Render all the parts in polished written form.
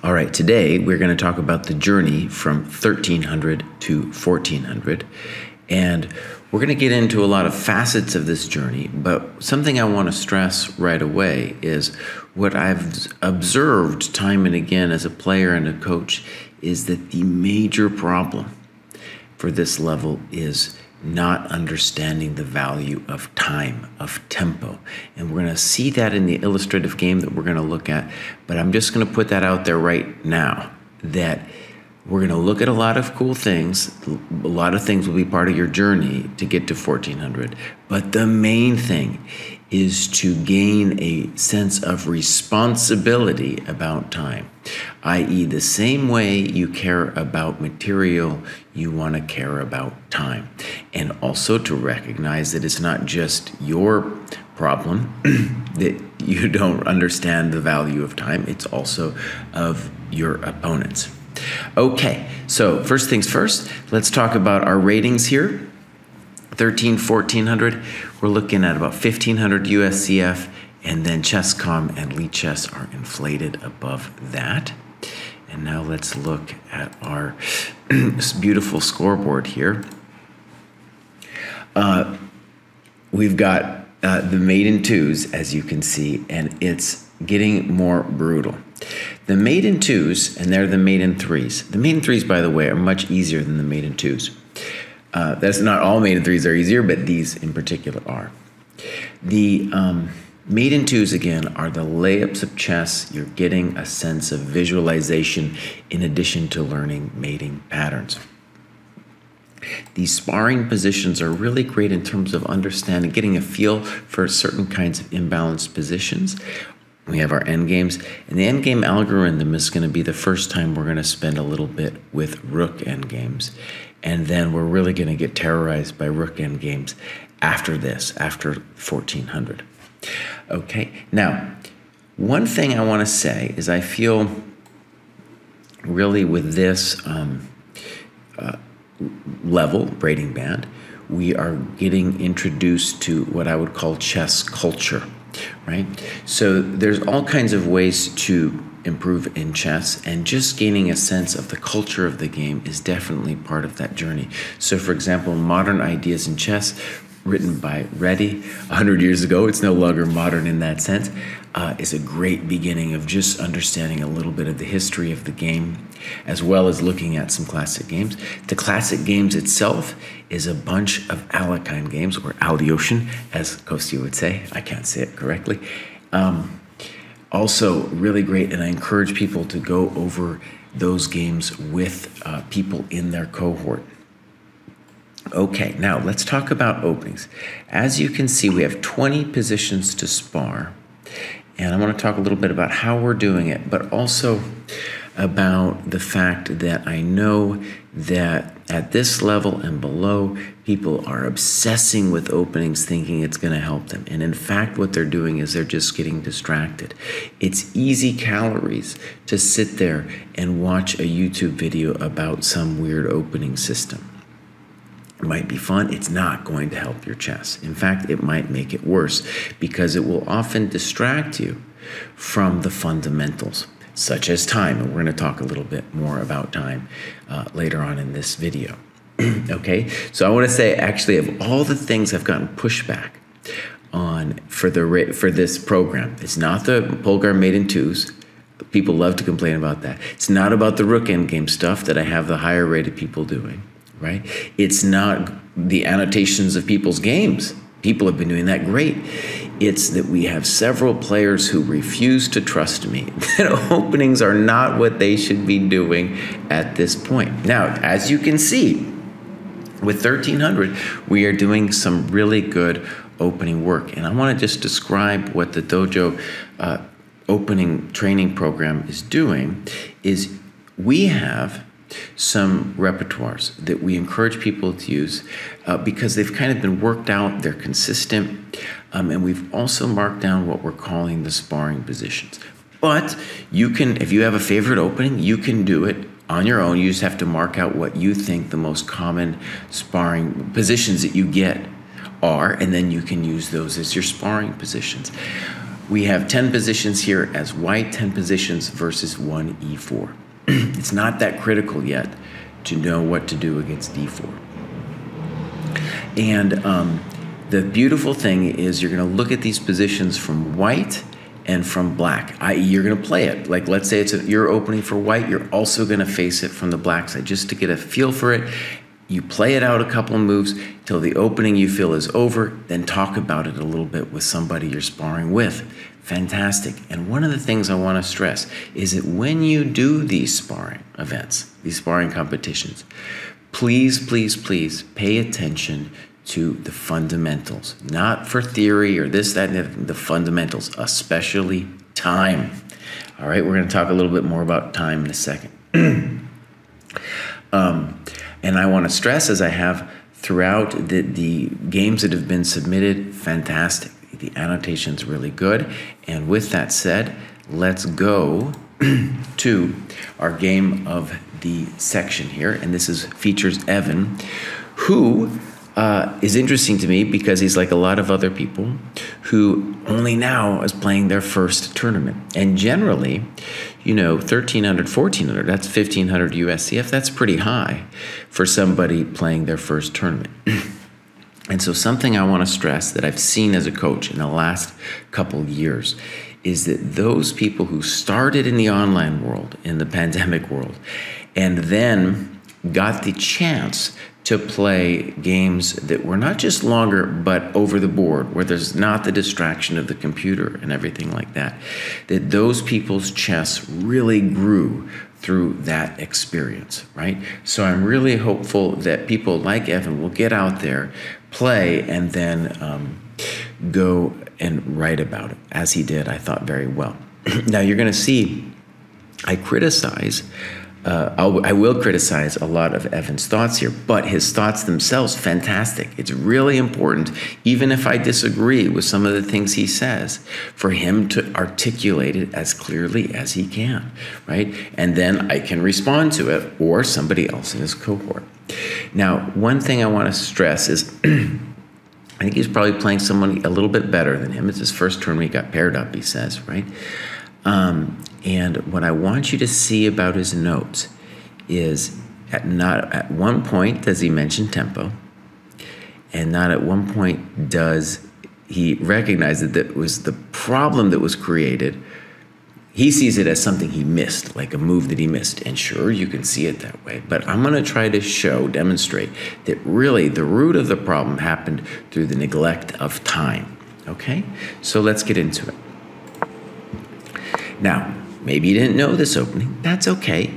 All right, today we're going to talk about the journey from 1300 to 1400, and we're going to get into a lot of facets of this journey, but something I want to stress right away is what I've observed time and again as a player and a coach is that the major problem for this level is not understanding the value of time, of tempo. And we're going to see that in the illustrative game that we're going to look at, but I'm just going to put that out there right now, that we're going to look at a lot of cool things. A lot of things will be part of your journey to get to 1400, but the main thing is to gain a sense of responsibility about time, i.e. the same way you care about material, you want to care about time. And also to recognize that it's not just your problem that you don't understand the value of time, it's also of your opponents. Okay, so first things first, let's talk about our ratings here. 1400, we're looking at about 1500 USCF, and then ChessCom and Lichess are inflated above that. And now let's look at our beautiful scoreboard here. We've got the maiden twos, as you can see, and it's getting more brutal. The maiden twos, and they're the maiden threes. The maiden threes, by the way, are much easier than the maiden twos. That's not all maiden threes are easier, but these in particular are. The maiden twos, again, are the layups of chess. You're getting a sense of visualization in addition to learning mating patterns. These sparring positions are really great in terms of understanding, getting a feel for certain kinds of imbalanced positions. We have our endgames, and the endgame algorithm is going to be the first time we're going to spend a little bit with rook endgames. And then we're really going to get terrorized by rook endgames after this, after 1400. Okay, now, one thing I want to say is I feel really with this level, rating band, we are getting introduced to what I would call chess culture, right? So there's all kinds of ways to improve in chess, and just gaining a sense of the culture of the game is definitely part of that journey. So for example, Modern Ideas in Chess, written by Reddy 100 years ago, it's no longer modern in that sense, is a great beginning of just understanding a little bit of the history of the game, as well as looking at some classic games. The classic games itself is a bunch of Alekhine games, or Alyoshin, as Kostya would say. I can't say it correctly. Also really great, and I encourage people to go over those games with people in their cohort. Okay, now let's talk about openings. As you can see, we have 20 positions to spar, and I want to talk a little bit about how we're doing it, but also about the fact that I know that at this level and below, people are obsessing with openings thinking it's going to help them. And in fact, what they're doing is they're just getting distracted. It's easy calories to sit there and watch a YouTube video about some weird opening system. It might be fun. It's not going to help your chess. In fact, it might make it worse because it will often distract you from the fundamentals, such as time. And we're going to talk a little bit more about time later on in this video. Okay, so I want to say, actually, of all the things I've gotten pushback on for this program, it's not the Polgar maiden twos. People love to complain about that. It's not about the rook endgame stuff that I have the higher rated people doing, right? It's not the annotations of people's games. People have been doing that great. It's that we have several players who refuse to trust me that openings are not what they should be doing at this point. Now, as you can see, with 1300, we are doing some really good opening work. And I want to just describe what the dojo opening training program is doing. Is we have some repertoires that we encourage people to use because they've kind of been worked out, they're consistent, and we've also marked down what we're calling the sparring positions. But you can, if you have a favorite opening, you can do it on your own. You just have to mark out what you think the most common sparring positions that you get are, and then you can use those as your sparring positions. we have 10 positions here as white, 10 positions versus 1 e4. It's not that critical yet to know what to do against d4. And the beautiful thing is you're going to look at these positions from white and from black, i.e. you're going to play it. Like, let's say you're opening for white, you're also going to face it from the black side just to get a feel for it. You play it out a couple of moves till the opening you feel is over, then talk about it a little bit with somebody you're sparring with. Fantastic. And one of the things I want to stress is that when you do these sparring events, these sparring competitions, please, please, please pay attention to the fundamentals, not for theory or this, that, and the fundamentals, especially time. All right, we're going to talk a little bit more about time in a second. And I want to stress, as I have throughout, that the games that have been submitted, fantastic. The annotation's really good. And with that said, let's go to our game of the section here. And this features Evan, who is interesting to me because he's like a lot of other people who only now is playing their first tournament. And generally, you know, 1,300, 1,400, that's 1,500 USCF. That's pretty high for somebody playing their first tournament. And so something I want to stress that I've seen as a coach in the last couple of years is that those people who started in the online world, in the pandemic world, and then got the chance to play games that were not just longer, but over the board, where there's not the distraction of the computer and everything like that, that those people's chess really grew through that experience, right? So I'm really hopeful that people like Evan will get out there, play, and then go and write about it, as he did, I thought, very well. Now you're gonna see, I will criticize a lot of Evan's thoughts here, but his thoughts themselves, fantastic. It's really important, even if I disagree with some of the things he says, for him to articulate it as clearly as he can, right? And then I can respond to it, or somebody else in his cohort. Now, one thing I want to stress is, I think he's probably playing someone a little bit better than him. It's his first tournament, he got paired up, he says, right? And what I want you to see about his notes is not at one point does he mention tempo, and not at one point does he recognize that that was the problem that was created. He sees it as something he missed, like a move that he missed. And sure, you can see it that way. But I'm going to try to demonstrate that really the root of the problem happened through the neglect of time. Okay? So let's get into it. Now, maybe you didn't know this opening. That's okay.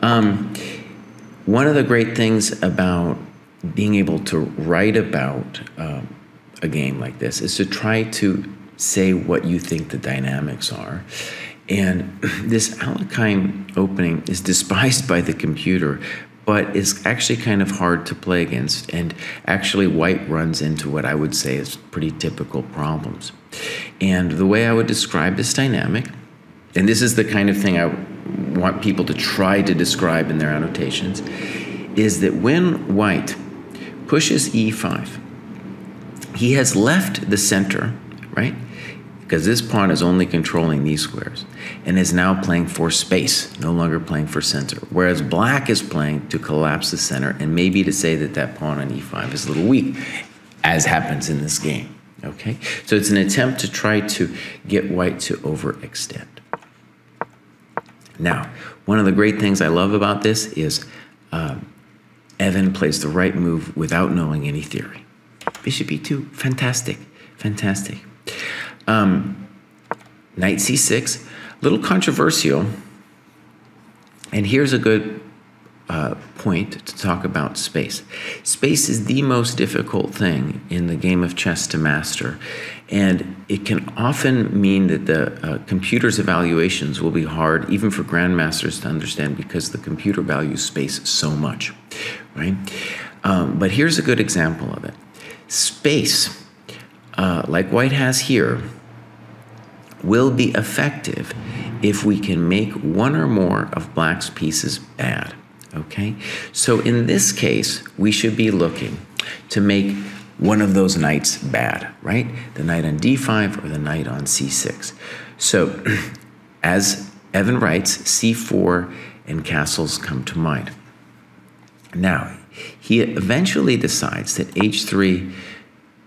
One of the great things about being able to write about a game like this is to try to say what you think the dynamics are. And this Alekhine opening is despised by the computer, but is actually kind of hard to play against. And actually, white runs into what I would say is pretty typical problems. And the way I would describe this dynamic, and this is the kind of thing I want people to try to describe in their annotations, is that when white pushes e5, he has left the center, right? Because this pawn is only controlling these squares and is now playing for space, no longer playing for center. Whereas black is playing to collapse the center and maybe to say that that pawn on e5 is a little weak, as happens in this game, okay? So it's an attempt to try to get white to overextend. Now, one of the great things I love about this is Evan plays the right move without knowing any theory. Bishop e2, fantastic, fantastic. Knight c6, a little controversial. And here's a good point to talk about space. Space is the most difficult thing in the game of chess to master. And it can often mean that the computer's evaluations will be hard, even for grandmasters to understand, because the computer values space so much, right? But here's a good example of it. Space, like white has here, will be effective if we can make one or more of black's pieces bad, okay? So in this case, we should be looking to make one of those knights bad, right? The knight on d5 or the knight on c6. So as Evan writes, c4 and castles come to mind. Now, he eventually decides that h3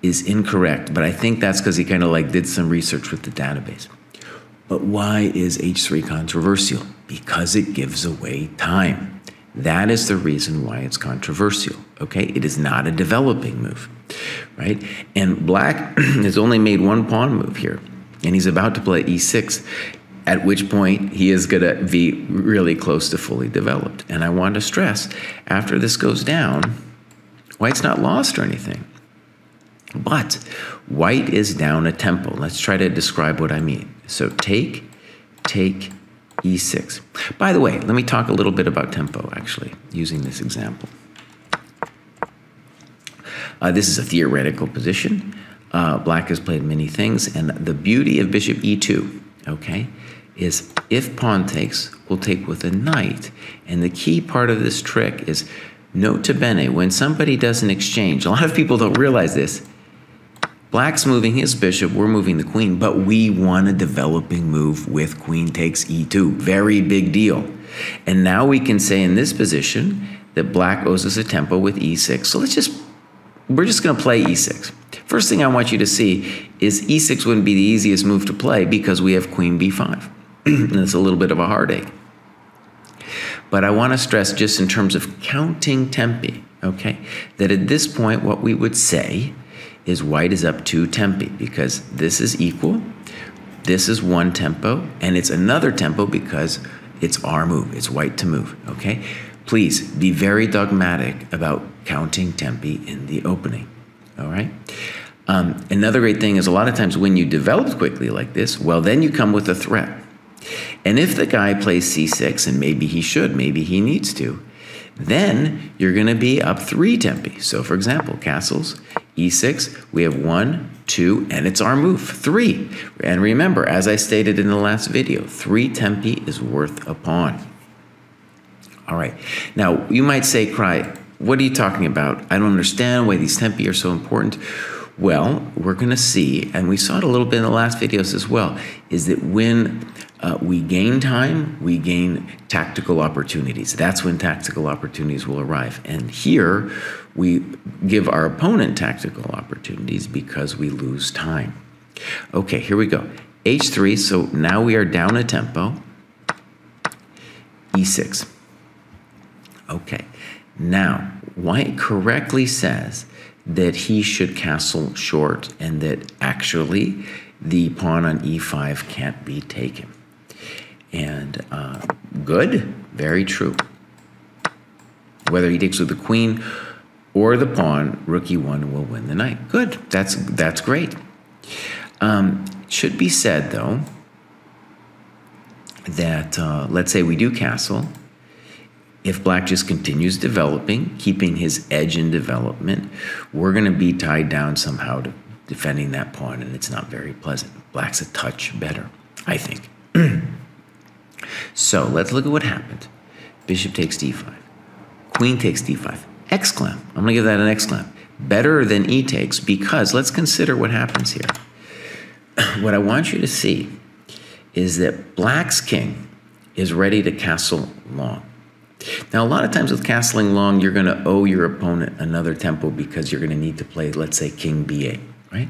is incorrect, but I think that's because he kind of like did some research with the database. But why is h3 controversial? Because it gives away time. That is the reason why it's controversial, okay? It is not a developing move, right? And black has only made one pawn move here, and he's about to play e6, at which point he is going to be really close to fully developed. And I want to stress, after this goes down, white's not lost or anything. But white is down a tempo. Let's try to describe what I mean. So take, e6. By the way, let me talk a little bit about tempo, actually, using this example. This is a theoretical position. Black has played many things, and the beauty of bishop e2, okay, is if pawn takes, we'll take with a knight. And the key part of this trick is, nota bene, when somebody does an exchange, a lot of people don't realize this, black's moving his bishop, we're moving the queen, but we want a developing move with queen takes e2. Very big deal. And now we can say in this position that black owes us a tempo with e6. So we're just going to play e6. First thing I want you to see is e6 wouldn't be the easiest move to play because we have queen b5. And it's a little bit of a heartache. But I want to stress, just in terms of counting tempi, okay, that at this point what we would say is white is up 2 tempi, because this is equal, this is 1 tempo, and it's another tempo because it's our move, it's white to move, okay? Please be very dogmatic about counting tempi in the opening, all right? Another great thing is a lot of times when you develop quickly like this, well, then you come with a threat. And if the guy plays c6, and maybe he should, maybe he needs to, then you're going to be up 3 tempi. So for example, castles, e6, we have 1, 2, and it's our move, 3. And remember, as I stated in the last video, 3 tempi is worth a pawn. All right. Now, you might say, Kraai, what are you talking about? I don't understand why these tempi are so important. Well, we're going to see, and we saw it a little bit in the last videos as well, is that when we gain time, we gain tactical opportunities. That's when tactical opportunities will arrive. And here, we give our opponent tactical opportunities because we lose time. Okay, here we go. h3, so now we are down a tempo. e6. Okay, now, white correctly says that he should castle short and that actually the pawn on e5 can't be taken. And good, very true. Whether he takes with the queen or the pawn, rook e1 will win the knight. Good, that's great. Should be said though that let's say we do castle. If black just continues developing, keeping his edge in development, we're going to be tied down somehow to defending that pawn, and it's not very pleasant. Black's a touch better, I think. So let's look at what happened. Bishop takes d5. Queen takes d5. Exclam. I'm going to give that an exclam. Better than e takes, because let's consider what happens here. What I want you to see is that black's king is ready to castle long. Now, a lot of times with castling long, you're going to owe your opponent another tempo because you're going to need to play, let's say, king b8, right?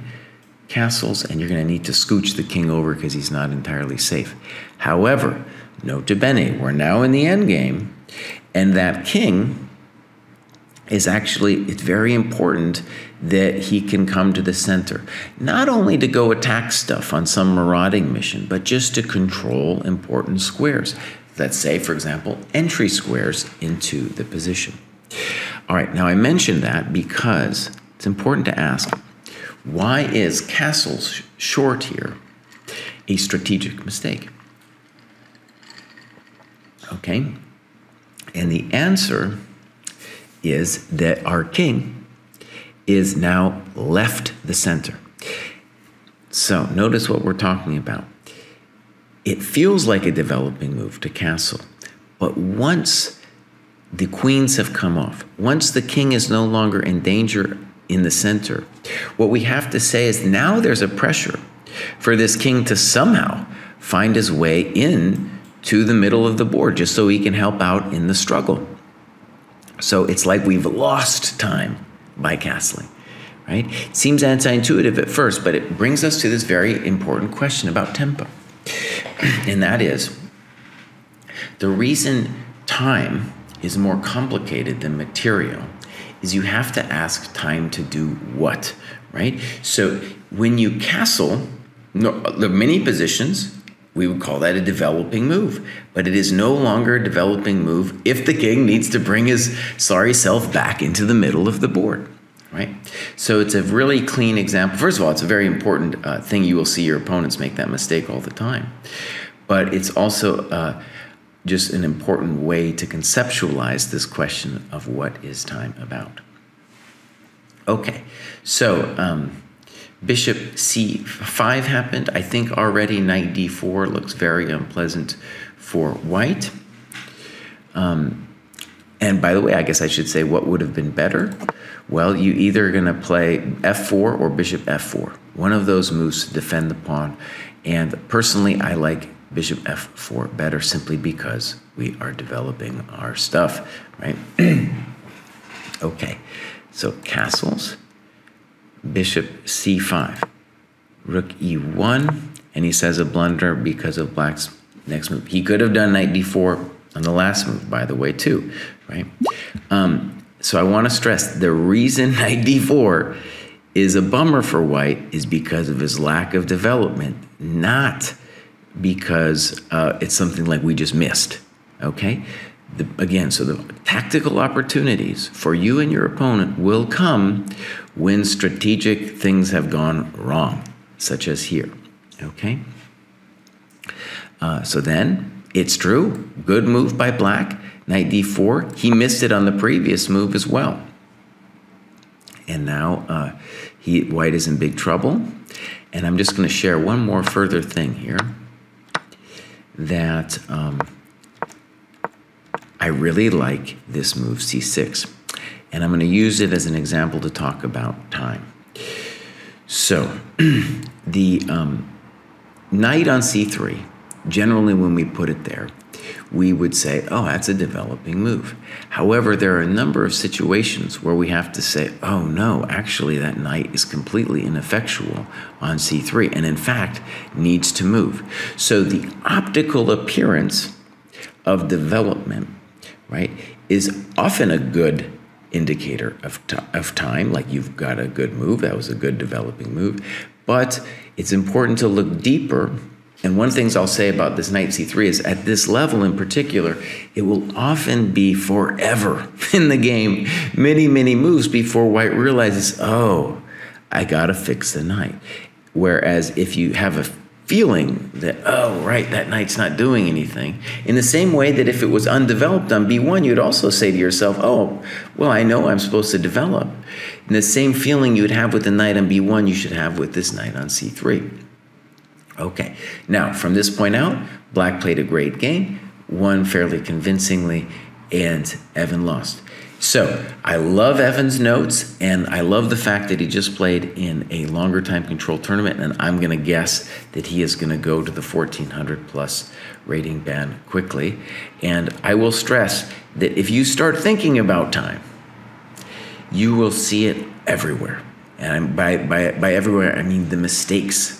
Castles, and you're going to need to scooch the king over because he's not entirely safe. However, nota bene, we're now in the endgame, and that king is actually, it's very important that he can come to the center. Not only to go attack stuff on some marauding mission, but just to control important squares. Let's say, for example, entry squares into the position. All right, now I mentioned that because it's important to ask, why is castles short here a strategic mistake? Okay, and the answer is that our king is now left the center. So notice what we're talking about. It feels like a developing move to castle, but once the queens have come off, once the king is no longer in danger in the center. What we have to say is now there's a pressure for this king to somehow find his way in to the middle of the board just so he can help out in the struggle. So it's like we've lost time by castling, right? It seems anti-intuitive at first, but it brings us to this very important question about tempo. And that is, the reason time is more complicated than material is you have to ask time to do what, right? So when you castle, there are many positions, we would call that a developing move, but it is no longer a developing move if the king needs to bring his sorry self back into the middle of the board, right? So it's a really clean example. First of all, it's a very important thing. You will see your opponents make that mistake all the time, but it's also just an important way to conceptualize this question of what is time about. Okay, so bishop c5 happened. I think already knight d4 looks very unpleasant for white. And by the way, I guess I should say what would have been better? Well, you either are going to play f4 or bishop f4. One of those moves to defend the pawn. And personally, I like bishop f4 better simply because we are developing our stuff, right? Okay, so castles, bishop c5, rook e1, and he says a blunder because of black's next move. He could have done knight d4 on the last move, by the way, too, right? So I want to stress the reason knight d4 is a bummer for white is because of his lack of development, not because it's something like we just missed, okay? Again, so the tactical opportunities for you and your opponent will come when strategic things have gone wrong, such as here, okay? So then, it's true, good move by black, knight d4. He missed it on the previous move as well. And now white is in big trouble. And I'm just going to share one more further thing here that I really like this move, c6. And I'm going to use it as an example to talk about time. So the knight on c3, generally when we put it there, we would say, oh, that's a developing move. However, there are a number of situations where we have to say, oh no, actually that knight is completely ineffectual on c3 and in fact needs to move. So the optical appearance of development, right, is often a good indicator of time, like you've got a good move, that was a good developing move, but it's important to look deeper. And one of the things I'll say about this knight c3 is at this level in particular, it will often be forever in the game, many, many moves before white realizes, oh, I gotta fix the knight. Whereas if you have a feeling that, oh, right, that knight's not doing anything, in the same way that if it was undeveloped on b1, you'd also say to yourself, oh, well, I know I'm supposed to develop. And the same feeling you would have with the knight on b1, you should have with this knight on c3. Okay, now from this point out, black played a great game, won fairly convincingly, and Evan lost. So I love Evan's notes, and I love the fact that he just played in a longer time control tournament, and I'm going to guess that he is going to go to the 1400 plus rating band quickly. And I will stress that if you start thinking about time, you will see it everywhere. And by everywhere, I mean the mistakes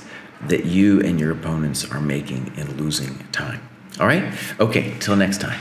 that you and your opponents are making in losing time. All right? Okay, till next time.